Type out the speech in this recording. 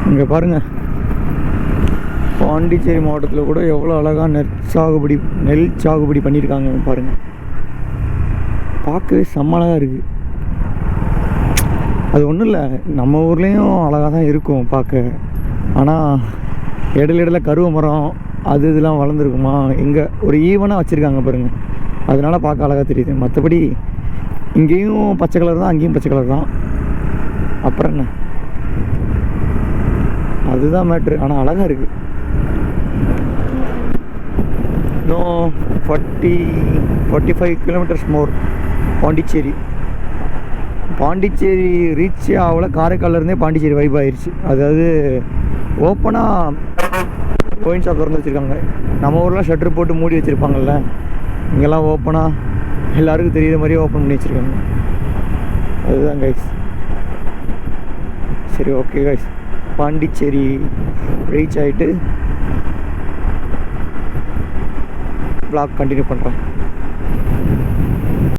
இங்கே பாருங்கள், பாண்டிச்சேரி மாவட்டத்தில் கூட எவ்வளோ அழகாக நெல் சாகுபடி பண்ணியிருக்காங்க பாருங்கள். பார்க்கவே செம்ம அழகாக இருக்குது. அது ஒன்றும் இல்லை, நம்ம ஊர்லேயும் அழகாக தான் இருக்கும் பார்க்க. ஆனால் இடையில கருவ மரம் அது இதெல்லாம் வளர்ந்துருக்குமா, இங்கே ஒரு ஈவனாக வச்சுருக்காங்க பாருங்கள், அதனால் பார்க்க அழகாக தெரியுது. மற்றபடி இங்கேயும் பச்சை கலர் தான், அங்கேயும் பச்சை கலர் தான். அப்புறம் என்ன, அதுதான் மேட்ரு. ஆனால் அழகாக இருக்குது. இன்னும் 45 கிலோமீட்டர்ஸ் மோர் பாண்டிச்சேரி ரீச் ஆகல. காரைக்கால்லேருந்தே பாண்டிச்சேரி வைப் ஆயிடுச்சு. அதாவது ஓப்பனாக கோயின் ஷாப் திறந்து வச்சுருக்காங்க. நம்ம ஊரில் ஷட்டர் போட்டு மூடி வச்சுருப்பாங்கள்ல, இங்கெல்லாம் ஓப்பனாக எல்லாருக்கும் தெரியுற மாதிரியே ஓப்பன் பண்ணி வச்சுருக்காங்க. அதுதான் கைஸ். சரி, ஓகே கைஸ், பாண்டிச்சேரி ரீச் ஆகிட்டு vlog கண்டினியூ பண்ணுறேன்.